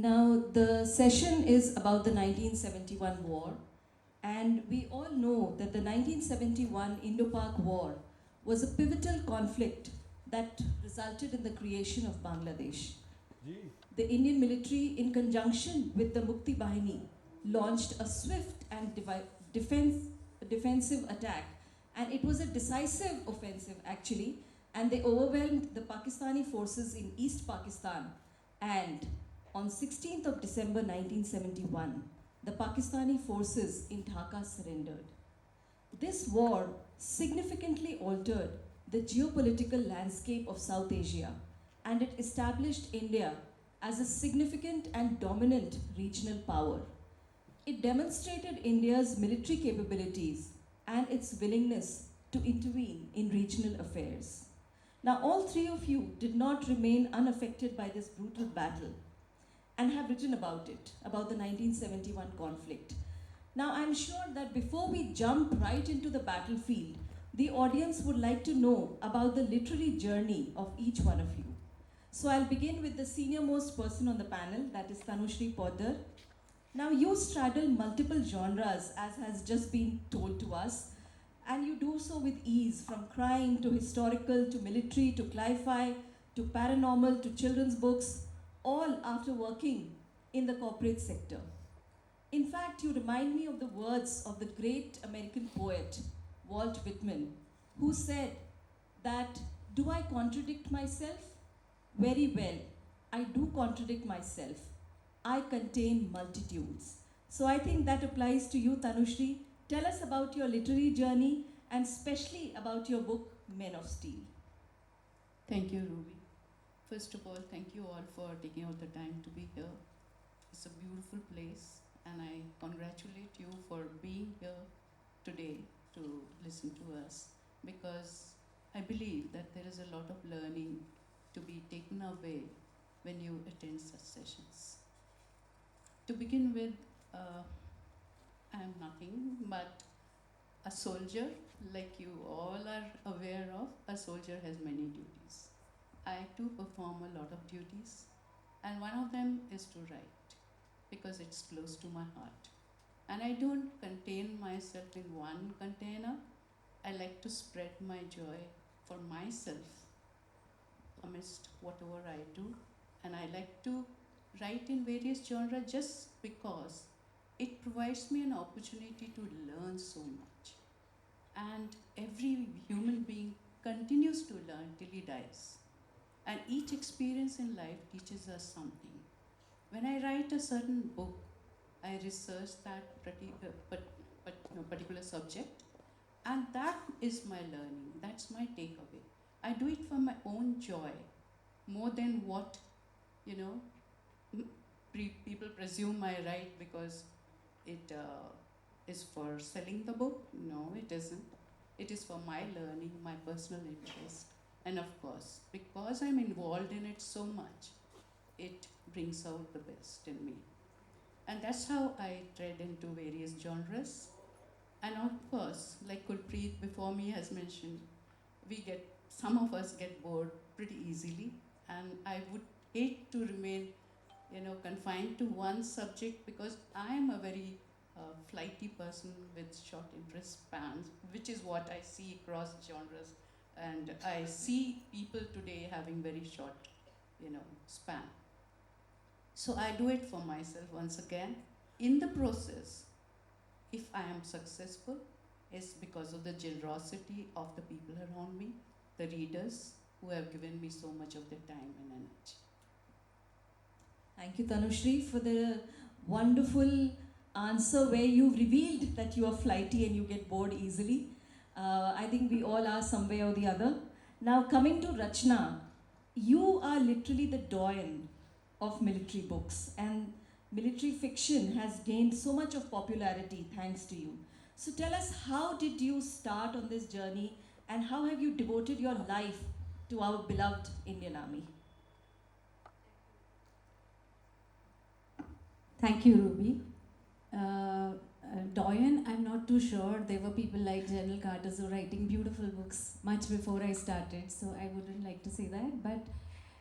Now, the session is about the 1971 war, and we all know that the 1971 Indo-Pak War was a pivotal conflict that resulted in the creation of Bangladesh. The Indian military, in conjunction with the Mukti Bahini, launched a swift and defensive attack, and it was a decisive offensive actually, and they overwhelmed the Pakistani forces in East Pakistan. And on 16th of December 1971, the Pakistani forces in Dhaka surrendered. This war significantly altered the geopolitical landscape of South Asia, and it established India as a significant and dominant regional power. It demonstrated India's military capabilities and its willingness to intervene in regional affairs. Now, all three of you did not remain unaffected by this brutal battle and have written about it, about the 1971 conflict. Now, I'm sure that before we jump right into the battlefield, the audience would like to know about the literary journey of each one of you. So I'll begin with the senior most person on the panel, that is Tanushri Poddar. Now, you straddle multiple genres, as has just been told to us, and you do so with ease, from crime to historical to military to cli-fi to paranormal to children's books, all after working in the corporate sector. In fact, you remind me of the words of the great American poet, Walt Whitman, who said that, "Do I contradict myself? Very well, I do contradict myself. I contain multitudes." So I think that applies to you, Tanushri. Tell us about your literary journey and especially about your book, Men of Steel. Thank you, Ruby. First of all, thank you all for taking out the time to be here. It's a beautiful place, and I congratulate you for being here today to listen to us, because I believe that there is a lot of learning to be taken away when you attend such sessions. To begin with, I am nothing but a soldier. Like you all are aware of, a soldier has many duties. I too perform a lot of duties, and one of them is to write, because it's close to my heart. And I don't contain myself in one container. I like to spread my joy for myself amidst whatever I do. And I like to write in various genres just because it provides me an opportunity to learn so much. And every human being continues to learn till he dies. And each experience in life teaches us something. When I write a certain book, I research that particular subject, and that is my learning, that's my takeaway. I do it for my own joy, more than what, people presume I write because it is for selling the book. No, it isn't. It is for my learning, my personal interest. And of course, because I'm involved in it so much, it brings out the best in me. And that's how I tread into various genres. And of course, like Kulpreet before me has mentioned, some of us get bored pretty easily. And I would hate to remain, confined to one subject, because I am a very flighty person with short interest spans, which is what I see across genres. And I see people today having very short, span. So I do it for myself once again. In the process, if I am successful, it's because of the generosity of the people around me, the readers who have given me so much of their time and energy. Thank you, Tanushri, for the wonderful answer where you revealed that you are flighty and you get bored easily. I think we all are some way or the other. Now, coming to Rachna, you are literally the doyen of military books, and military fiction has gained so much of popularity thanks to you. So tell us, how did you start on this journey, and how have you devoted your life to our beloved Indian Army? Thank you, Ruby. Doyen, I'm not too sure. There were people like General Carter who were writing beautiful books much before I started, so I wouldn't like to say that. But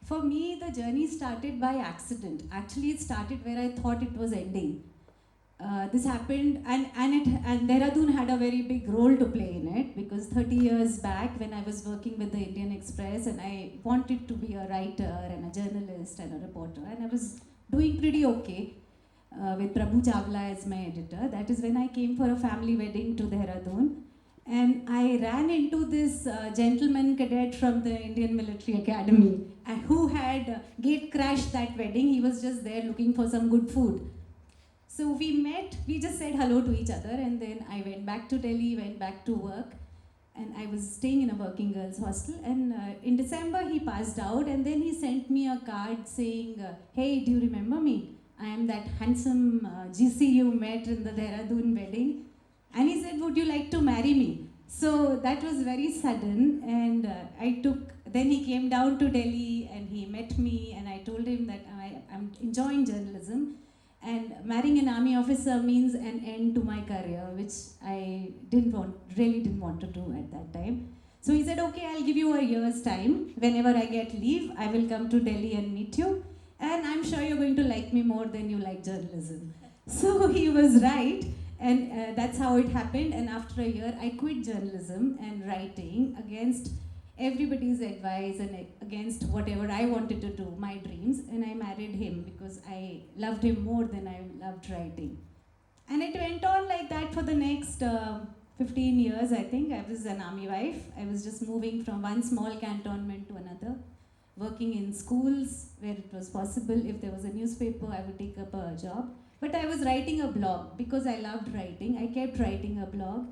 For me, the journey started by accident. Actually, it started where I thought it was ending. This happened, and Dehradun had a very big role to play in it, because 30 years back, when I was working with the Indian Express, and I wanted to be a writer and a journalist and a reporter, and I was doing pretty okay with Prabhu Chawla as my editor. That is when I came for a family wedding to Dehradun, and I ran into this gentleman cadet from the Indian Military Academy, who had gate crashed that wedding. He was just there looking for some good food. So we met, we just said hello to each other, and then I went back to Delhi, went back to work, and I was staying in a working girls hostel. And in December, he passed out, and then he sent me a card saying, "Hey, do you remember me? I am that handsome GC you met in the Dehradun wedding." And he said, "Would you like to marry me?" So that was very sudden, and then he came down to Delhi and he met me, and I told him that I'm enjoying journalism. And marrying an army officer means an end to my career, which I really didn't want to do at that time. So he said, "Okay, I'll give you a year's time. Whenever I get leave, I will come to Delhi and meet you. And I'm sure you're going to like me more than you like journalism." So he was right. And that's how it happened. And after a year, I quit journalism and writing against everybody's advice and against whatever I wanted to do, my dreams. And I married him because I loved him more than I loved writing. And it went on like that for the next 15 years, I think. I was an army wife. I was just moving from one small cantonment to another, working in schools where it was possible. If there was a newspaper, I would take up a job. But I was writing a blog because I loved writing. I kept writing a blog.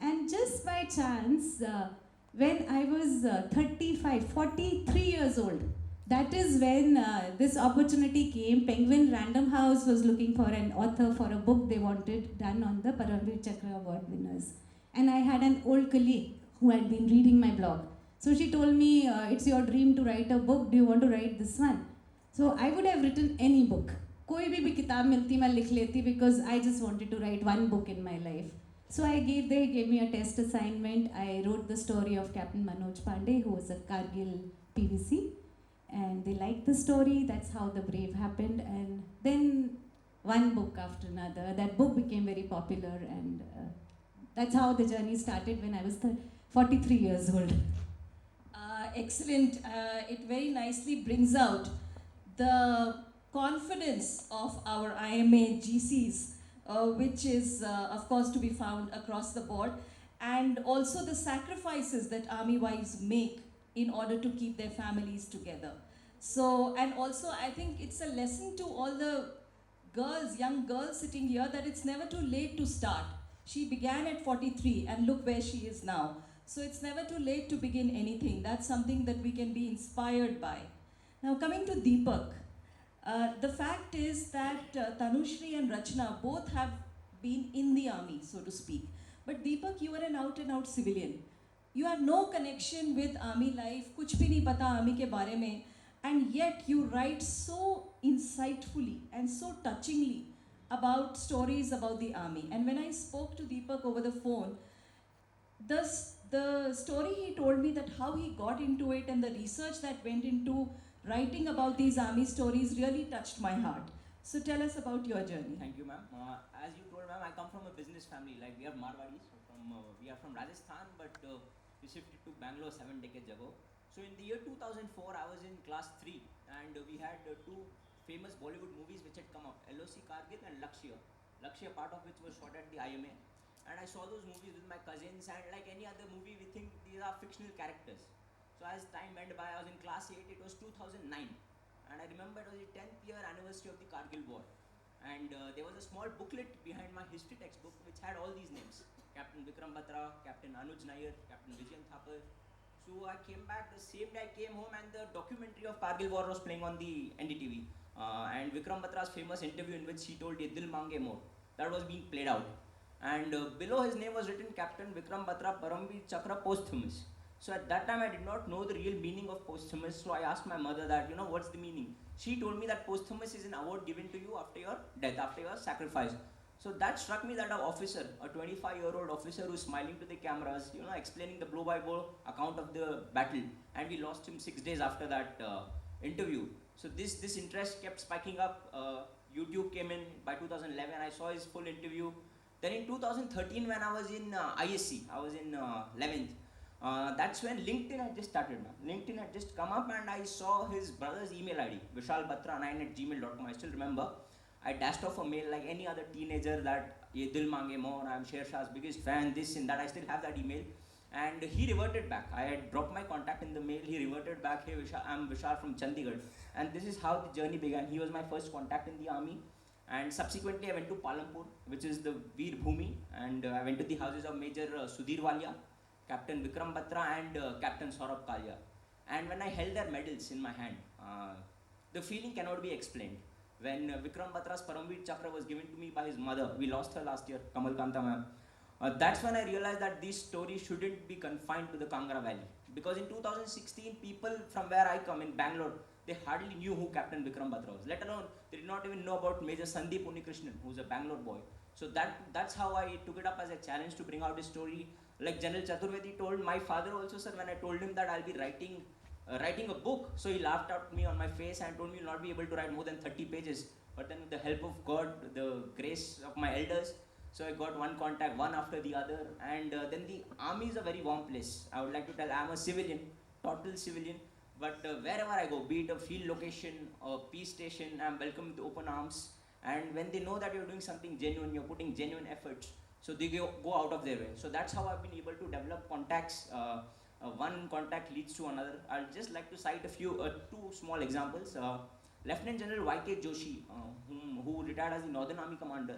And just by chance, when I was 43 years old, that is when this opportunity came. Penguin Random House was looking for an author for a book they wanted done on the Paramveer Chakra Award winners. And I had an old colleague who had been reading my blog. So she told me, "It's your dream to write a book. Do you want to write this one?" So I would have written any book. कोई भी किताब मिलती मैं लिख लेती, because I just wanted to write one book in my life. So they gave me a test assignment. I wrote the story of Captain Manoj Pandey, who was a Kargil PVC, and they liked the story. That's how The Brave happened. And then one book after another. That book became very popular, and that's how the journey started when I was 43 years old. Excellent. It very nicely brings out the confidence of our IMA GCs, which is, of course, to be found across the board, and also the sacrifices that army wives make in order to keep their families together. So, and also, I think it's a lesson to all the girls, young girls sitting here, that it's never too late to start. She began at 43, and look where she is now. So it's never too late to begin anything. That's something that we can be inspired by. Now, coming to Deepak, the fact is that Tanushri and Rachna both have been in the army, so to speak. But Deepak, you are an out-and-out civilian. You have no connection with army life, kuch bhi nahi pata army ke bare mein, and yet you write so insightfully and so touchingly about stories about the army. And when I spoke to Deepak over the phone, the story he told me, that how he got into it and the research that went into writing about these army stories really touched my heart. So tell us about your journey. Thank you, ma'am. As you told, ma'am, I come from a business family. Like, we are Marwadis. We are from Rajasthan, but we shifted to Bangalore 7 decades ago. So in the year 2004, I was in class 3, and we had two famous Bollywood movies which had come up, LOC Kargil and Lakshya. Lakshya, part of which was shot at the IMA. And I saw those movies with my cousins, and like any other movie, we think these are fictional characters. So as time went by, I was in class 8, it was 2009. And I remember it was the 10th year anniversary of the Kargil War. And there was a small booklet behind my history textbook which had all these names. Captain Vikram Batra, Captain Anuj Nair, Captain Vijayan Thapar. So I came back, the same day I came home, and the documentary of Kargil War was playing on the NDTV. And Vikram Batra's famous interview in which he told Ye Dil Mange More, that was being played out. And below his name was written Captain Vikram Batra Paramveer Chakra Posthumous. So at that time I did not know the real meaning of posthumous, so I asked my mother that, what's the meaning? She told me that posthumous is an award given to you after your death, after your sacrifice. So that struck me, that an officer, a 25-year-old officer who's smiling to the cameras, explaining the blow-by-blow account of the battle, and we lost him 6 days after that interview. So this interest kept spiking up. YouTube came in by 2011. I saw his full interview. Then in 2013, when I was in ISC, I was in 11th. That's when LinkedIn had just started. LinkedIn had just come up, and I saw his brother's email ID, vishalbatra9@gmail.com. I still remember. I dashed off a mail like any other teenager that ye dil mange more, I'm Shaurya's biggest fan, this and that. I still have that email. And he reverted back. I had dropped my contact in the mail. He reverted back, hey Vishal, I'm Vishal from Chandigarh. And this is how the journey began. He was my first contact in the army. And subsequently I went to Palampur, which is the Veer Bhumi. And I went to the houses of Major Sudhir Walia, Captain Vikram Batra, and Captain Saurabh Kalia. And when I held their medals in my hand, the feeling cannot be explained. When Vikram Batra's Paramveer Chakra was given to me by his mother, we lost her last year, Kamal Kanta ma'am. That's when I realized that this story shouldn't be confined to the Kangra Valley. Because in 2016, people from where I come in Bangalore, they hardly knew who Captain Vikram Batra was. Let alone, they did not even know about Major Sandeep Unnikrishnan, who's a Bangalore boy. So that's how I took it up as a challenge to bring out this story. Like General Chaturvedi told my father also, sir, when I told him that I'll be writing a book, so he laughed at me on my face and told me you'll not be able to write more than 30 pages. But then with the help of God, the grace of my elders, so I got one contact, one after the other, and then the army is a very warm place. I would like to tell, I'm a civilian, total civilian, but wherever I go, be it a field location or peace station, I'm welcomed with open arms. And when they know that you're doing something genuine, you're putting genuine efforts, so they go out of their way. So that's how I've been able to develop contacts. One contact leads to another. I'll just like to cite a few, two small examples. Lieutenant General Y.K. Joshi, who retired as the Northern Army Commander,